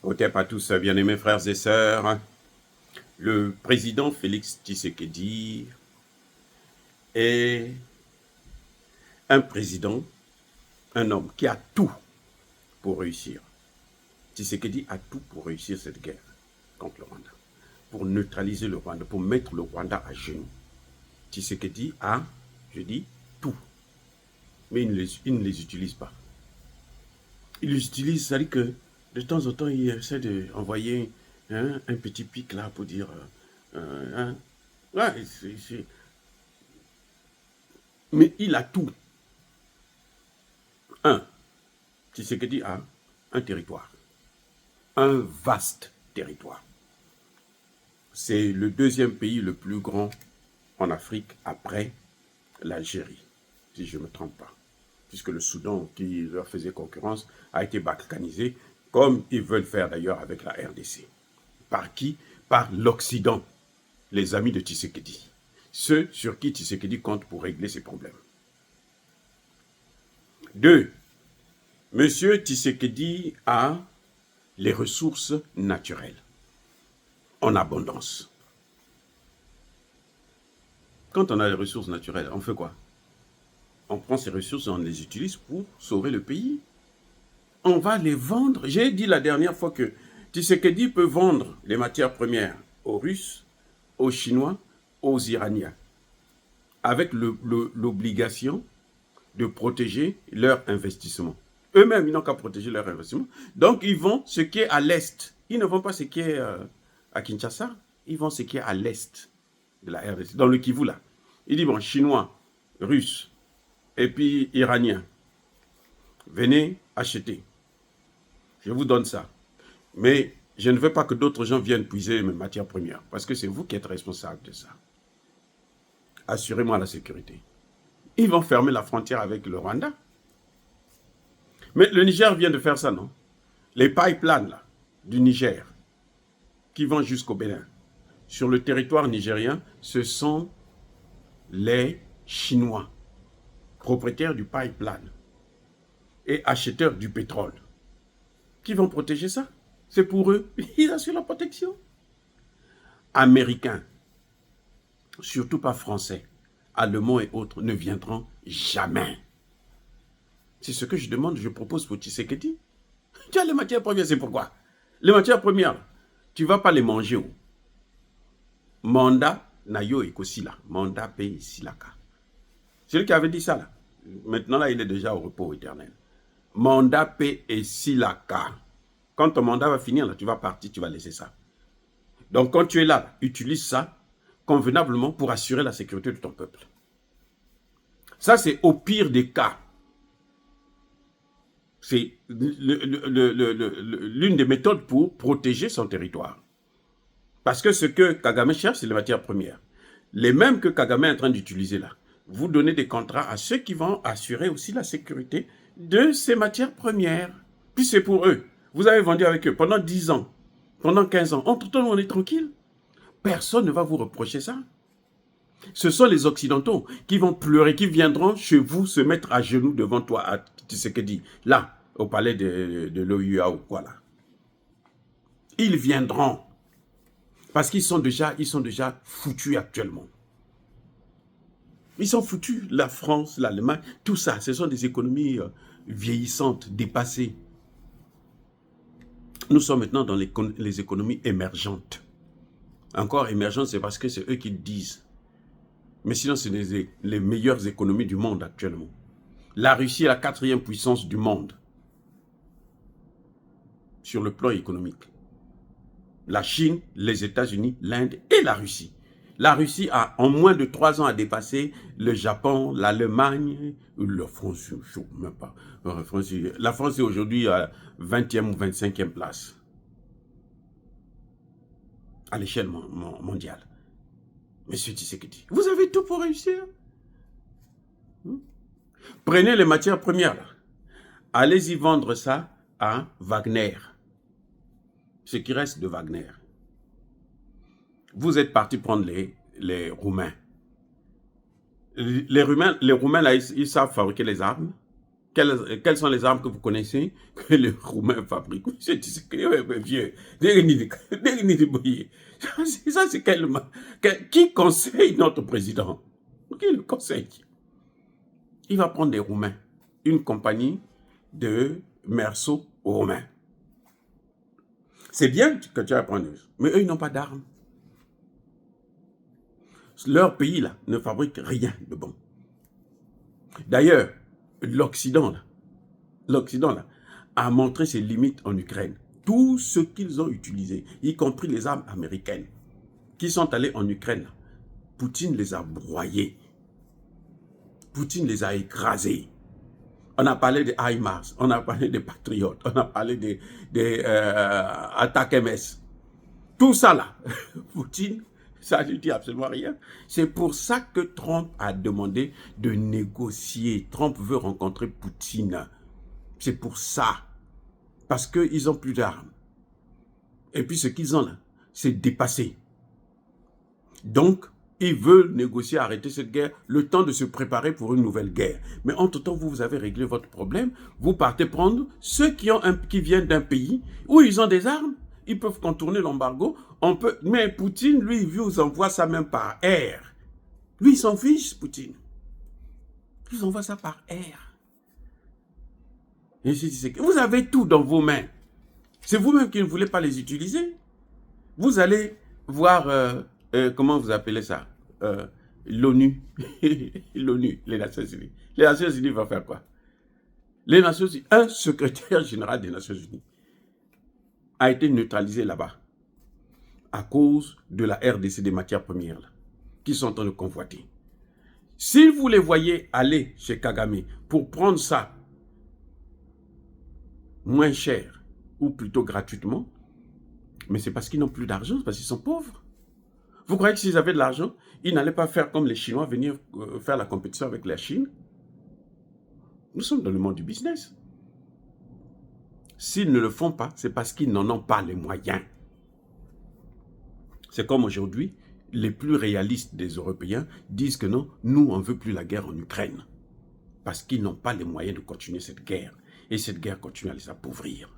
Otep à tous, bien-aimés frères et sœurs. Le président Félix Tshisekedi est un président, un homme qui a tout pour réussir. Tshisekedi a tout pour réussir cette guerre contre le Rwanda, pour neutraliser le Rwanda, pour mettre le Rwanda à genoux. Tshisekedi a, je dis, tout. Mais il ne les utilise pas. Il les utilise, c'est-à-dire que de temps en temps, il essaie d'envoyer un petit pic là pour dire... ouais, mais il a tout. Tshisekedi a un territoire. Un vaste territoire. C'est le deuxième pays le plus grand en Afrique après l'Algérie, si je ne me trompe pas. Puisque le Soudan, qui leur faisait concurrence, a été balkanisé, comme ils veulent faire d'ailleurs avec la RDC. Par qui? Par l'Occident, les amis de Tshisekedi. Ceux sur qui Tshisekedi compte pour régler ses problèmes. 2. Monsieur Tshisekedi a les ressources naturelles en abondance. Quand on a les ressources naturelles, on fait quoi? On prend ces ressources et on les utilise pour sauver le pays. On va les vendre. J'ai dit la dernière fois que Tshisekedi peut vendre les matières premières aux Russes, aux Chinois, aux Iraniens, avec l'obligation de protéger leur investissement. Eux-mêmes, ils n'ont qu'à protéger leur investissement. Donc, ils vont ce qui est à l'est. Ils ne vont pas ce qui est à Kinshasa. Ils vont ce qui est à l'est de la RDC, dans le Kivu, là. Il dit, bon, Chinois, Russes, et puis Iraniens, venez acheter. Je vous donne ça. Mais je ne veux pas que d'autres gens viennent puiser mes matières premières, parce que c'est vous qui êtes responsable de ça. Assurez-moi la sécurité. Ils vont fermer la frontière avec le Rwanda. Mais le Niger vient de faire ça, non? Les pipelines là, du Niger, qui vont jusqu'au Bénin, sur le territoire nigérien, ce sont les Chinois, propriétaires du pipeline et acheteurs du pétrole, qui vont protéger ça. C'est pour eux. Ils assurent la protection. Américains, surtout pas français, allemands et autres, ne viendront jamais. C'est ce que je demande, je propose pour Tshisekedi. Tu as les matières premières, c'est pourquoi? Les matières premières, tu ne vas pas les manger où? Mandat Nayo et Kosila. Mandat P. Silaka. C'est lui qui avait dit ça là. Maintenant là, il est déjà au repos éternel. Mandat P. et Silaka. Quand ton mandat va finir, là, tu vas partir, tu vas laisser ça. Donc quand tu es là, utilise ça convenablement pour assurer la sécurité de ton peuple. Ça, c'est au pire des cas. C'est l'une des méthodes pour protéger son territoire. Parce que ce que Kagame cherche, c'est les matières premières. Les mêmes que Kagame est en train d'utiliser là. Vous donnez des contrats à ceux qui vont assurer aussi la sécurité de ces matières premières. Puis c'est pour eux. Vous avez vendu avec eux pendant 10 ans, pendant 15 ans. Entre-temps, on est tranquille. Personne ne va vous reprocher ça. Ce sont les Occidentaux qui vont pleurer, qui viendront chez vous se mettre à genoux devant toi, à Tshisekedi, là, au palais de l'OUA ou quoi là. Ils viendront. Parce qu'ils sont déjà foutus actuellement. Ils sont foutus. La France, l'Allemagne, tout ça, ce sont des économies vieillissantes, dépassées. Nous sommes maintenant dans les économies émergentes. Encore émergentes, c'est parce que c'est eux qui le disent. Mais sinon, c'est les meilleures économies du monde actuellement. La Russie est la 4e puissance du monde sur le plan économique. La Chine, les États-Unis, l'Inde et la Russie. La Russie a en moins de 3 ans a dépassé le Japon, l'Allemagne, la France, même pas. La France est aujourd'hui à 20e ou 25e place à l'échelle mondiale. Monsieur Tshisekedi, vous avez tout pour réussir. Prenez les matières premières là. Allez-y vendre ça à Wagner. Ce qui reste de Wagner. Vous êtes parti prendre les Roumains. Les Roumains là, ils savent fabriquer les armes. Quelles sont les armes que vous connaissez que les Roumains fabriquent? Monsieur Tshisekedi, vieux. Ça, c'est qui conseille notre président? Qui le conseille? Il va prendre des Roumains, une compagnie de merceaux roumains. C'est bien que tu vas prendre, mais eux, ils n'ont pas d'armes. Leur pays, là, ne fabrique rien de bon. D'ailleurs, l'Occident, là, a montré ses limites en Ukraine. Tout ce qu'ils ont utilisé, y compris les armes américaines, qui sont allées en Ukraine, là, Poutine les a broyés. Poutine les a écrasés. On a parlé des HIMARS, on a parlé des Patriotes, on a parlé des attaques MS. Tout ça là, Poutine, ça ne dit absolument rien. C'est pour ça que Trump a demandé de négocier. Trump veut rencontrer Poutine. C'est pour ça. Parce qu'ils n'ont plus d'armes. Et puis ce qu'ils ont là, c'est dépassé. Donc, ils veulent négocier, arrêter cette guerre, le temps de se préparer pour une nouvelle guerre. Mais entre-temps, vous avez réglé votre problème. Vous partez prendre ceux qui viennent d'un pays où ils ont des armes. Ils peuvent contourner l'embargo. Mais Poutine, lui, il vous envoie ça même par air. Lui, il s'en fiche, Poutine. Il vous envoie ça par air. Et vous avez tout dans vos mains. C'est vous-même qui ne voulez pas les utiliser. Vous allez voir, comment vous appelez ça, l'ONU. L'ONU, les Nations Unies. Les Nations Unies vont faire quoi? Les Nations Unies, un secrétaire général des Nations Unies a été neutralisé là-bas à cause de la RDC des matières premières là, qui sont en train de convoiter. Si vous les voyez aller chez Kagame pour prendre ça moins cher, ou plutôt gratuitement, mais c'est parce qu'ils n'ont plus d'argent, c'est parce qu'ils sont pauvres. Vous croyez que s'ils avaient de l'argent, ils n'allaient pas faire comme les Chinois, venir faire la compétition avec la Chine? Nous sommes dans le monde du business. S'ils ne le font pas, c'est parce qu'ils n'en ont pas les moyens. C'est comme aujourd'hui, les plus réalistes des Européens disent que non, nous, on ne veut plus la guerre en Ukraine. Parce qu'ils n'ont pas les moyens de continuer cette guerre. Et cette guerre continue à les appauvrir.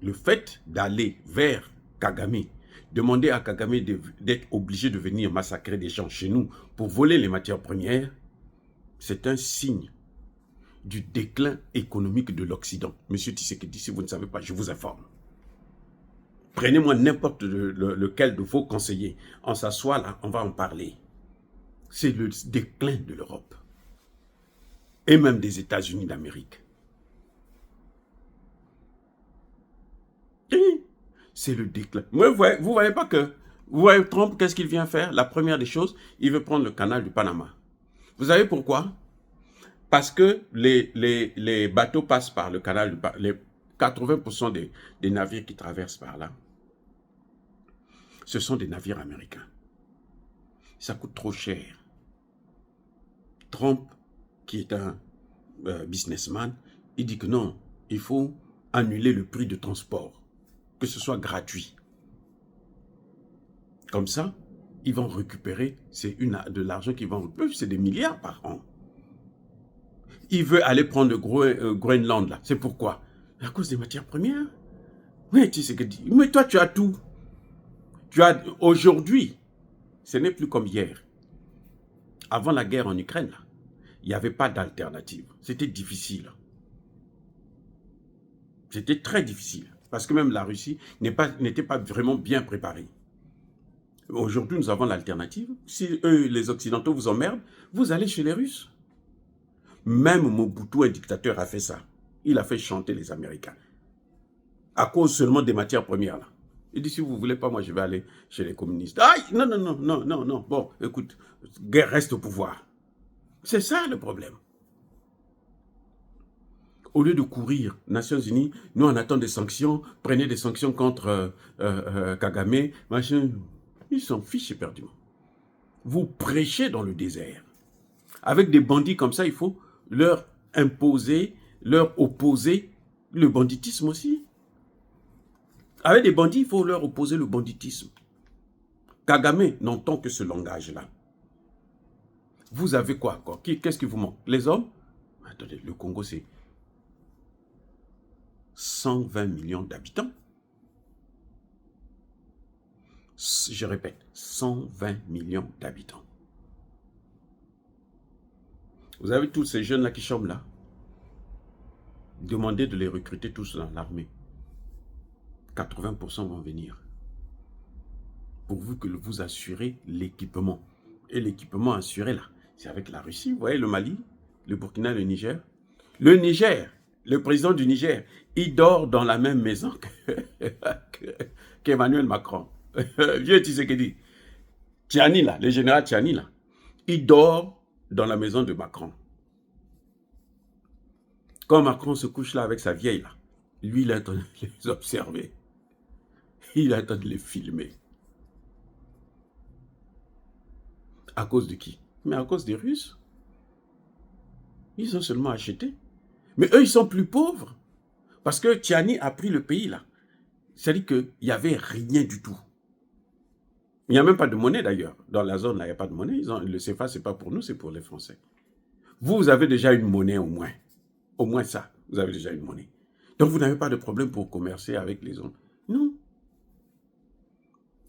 Le fait d'aller vers Kagame, demander à Kagame d'être obligé de venir massacrer des gens chez nous pour voler les matières premières, c'est un signe du déclin économique de l'Occident. Monsieur Tshisekedi, si vous ne savez pas, je vous informe. Prenez-moi n'importe lequel de vos conseillers. On s'assoit là, on va en parler. C'est le déclin de l'Europe. Et même des États-Unis d'Amérique. C'est le déclin. Vous voyez pas que... Vous voyez Trump, qu'est-ce qu'il vient faire? La première des choses, il veut prendre le canal du Panama. Vous savez pourquoi? Parce que les bateaux passent par le canal du Panama. Les 80% des navires qui traversent par là, ce sont des navires américains. Ça coûte trop cher. Trump, qui est un businessman, il dit que non, il faut annuler le prix de transport, que ce soit gratuit. Comme ça, ils vont récupérer, c'est de l'argent qu'ils vont récupérer, c'est des milliards par an. Il veut aller prendre le Groenland, là. C'est pourquoi? À cause des matières premières. Mais tu sais que mais toi, tu as tout. Aujourd'hui, ce n'est plus comme hier. Avant la guerre en Ukraine, là, il n'y avait pas d'alternative. C'était difficile. C'était très difficile. Parce que même la Russie n'était pas vraiment bien préparée. Aujourd'hui, nous avons l'alternative. Si eux, les Occidentaux, vous emmerdent, vous allez chez les Russes. Même Mobutu, un dictateur, a fait ça. Il a fait chanter les Américains. À cause seulement des matières premières, là. Il dit, si vous ne voulez pas, moi, je vais aller chez les communistes. Aïe, non. Bon, écoute, guerre reste au pouvoir. C'est ça le problème. Au lieu de courir, Nations Unies, nous, on attend des sanctions, prenez des sanctions contre Kagame, machin. Ils s'en fichent éperdument. Vous prêchez dans le désert. Avec des bandits comme ça, il faut leur imposer, leur opposer le banditisme aussi. Avec des bandits, il faut leur opposer le banditisme. Kagame n'entend que ce langage-là. Vous avez quoi? Qu'est-ce qui vous manque? Les hommes? Attendez, le Congo, c'est 120 millions d'habitants. Je répète, 120 millions d'habitants. Vous avez tous ces jeunes-là qui chantent là. Demandez de les recruter tous dans l'armée. 80% vont venir. Pourvu que vous assurez l'équipement. Et l'équipement assuré là, c'est avec la Russie. Vous voyez le Mali, le Burkina, le Niger. Le Niger, le président du Niger, il dort dans la même maison qu'Emmanuel Macron. Vieux Tshisekedi. Tiani là, le général Tiani là, il dort dans la maison de Macron. Quand Macron se couche là avec sa vieille là, lui il attend de les observer. Il attend de les filmer. À cause de qui? Mais à cause des Russes. Ils ont seulement acheté. Mais eux, ils sont plus pauvres. Parce que Tiani a pris le pays là. C'est-à-dire qu'il n'y avait rien du tout. Il n'y a même pas de monnaie d'ailleurs. Dans la zone là, il n'y a pas de monnaie. Le CFA, ce n'est pas pour nous, c'est pour les Français. Vous avez déjà une monnaie au moins. Au moins ça, vous avez déjà une monnaie. Donc vous n'avez pas de problème pour commercer avec les autres. Non.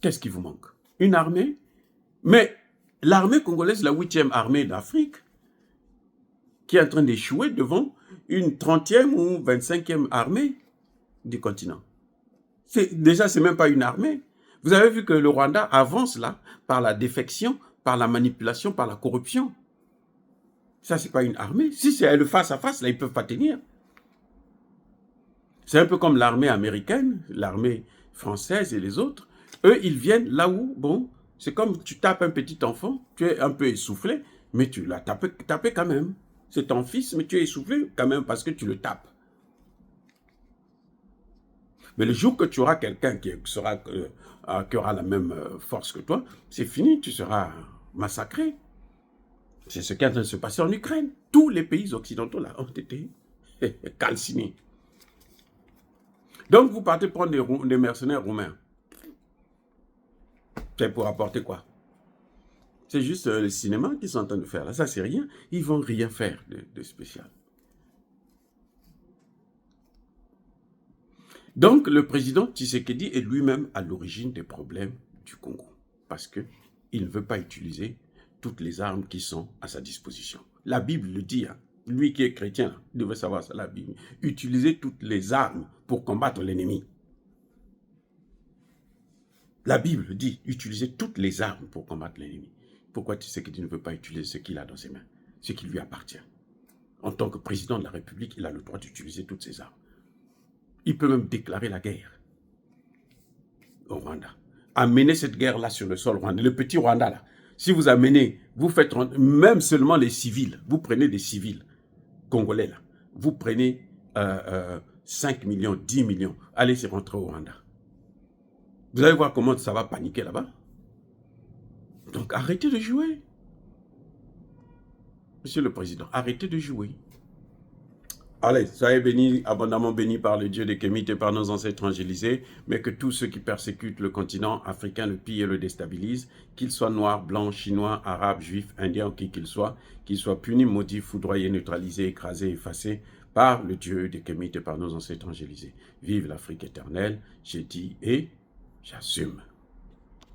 Qu'est-ce qui vous manque? Une armée? Mais l'armée congolaise, la 8e armée d'Afrique, qui est en train d'échouer devant une 30e ou 25e armée du continent. Déjà, ce n'est même pas une armée. Vous avez vu que le Rwanda avance là par la défection, par la manipulation, par la corruption. Ça, ce n'est pas une armée. Si c'est le face-à-face, là, ils ne peuvent pas tenir. C'est un peu comme l'armée américaine, l'armée française et les autres. Eux, ils viennent là où, bon, c'est comme tu tapes un petit enfant, tu es un peu essoufflé, mais tu l'as tapé quand même. C'est ton fils, mais tu es essoufflé quand même parce que tu le tapes. Mais le jour que tu auras quelqu'un qui aura la même force que toi, c'est fini, tu seras massacré. C'est ce qui est en train de se passer en Ukraine. Tous les pays occidentaux là ont été calcinés. Donc vous partez prendre des mercenaires roumains. C'est pour apporter quoi? C'est juste le cinéma qu'ils sont en train de faire là. Ça, c'est rien. Ils ne vont rien faire de spécial. Donc, le président Tshisekedi est lui-même à l'origine des problèmes du Congo. Parce qu'il ne veut pas utiliser toutes les armes qui sont à sa disposition. La Bible le dit, hein. Lui qui est chrétien, il devait savoir ça, la Bible. Utiliser toutes les armes pour combattre l'ennemi. La Bible dit, utiliser toutes les armes pour combattre l'ennemi. Pourquoi Tshisekedi ne veut pas utiliser ce qu'il a dans ses mains, ce qui lui appartient? En tant que président de la République, il a le droit d'utiliser toutes ses armes. Il peut même déclarer la guerre au Rwanda. Amener cette guerre-là sur le sol rwandais, le petit Rwanda là. Si vous amenez, vous faites même seulement les civils, vous prenez des civils congolais là, vous prenez 5 millions, 10 millions, allez rentrer au Rwanda. Vous allez voir comment ça va paniquer là-bas. Donc arrêtez de jouer. Monsieur le Président, arrêtez de jouer. Allez, soyez bénis, abondamment bénis par le Dieu des Kémites et par nos ancêtres angélisés, mais que tous ceux qui persécutent le continent africain le pillent et le déstabilisent, qu'ils soient noirs, blancs, chinois, arabes, juifs, indiens ou qui qu'ils soient punis, maudits, foudroyés, neutralisés, écrasés, effacés par le Dieu des Kémites et par nos ancêtres angélisés. Vive l'Afrique éternelle, j'ai dit et j'assume.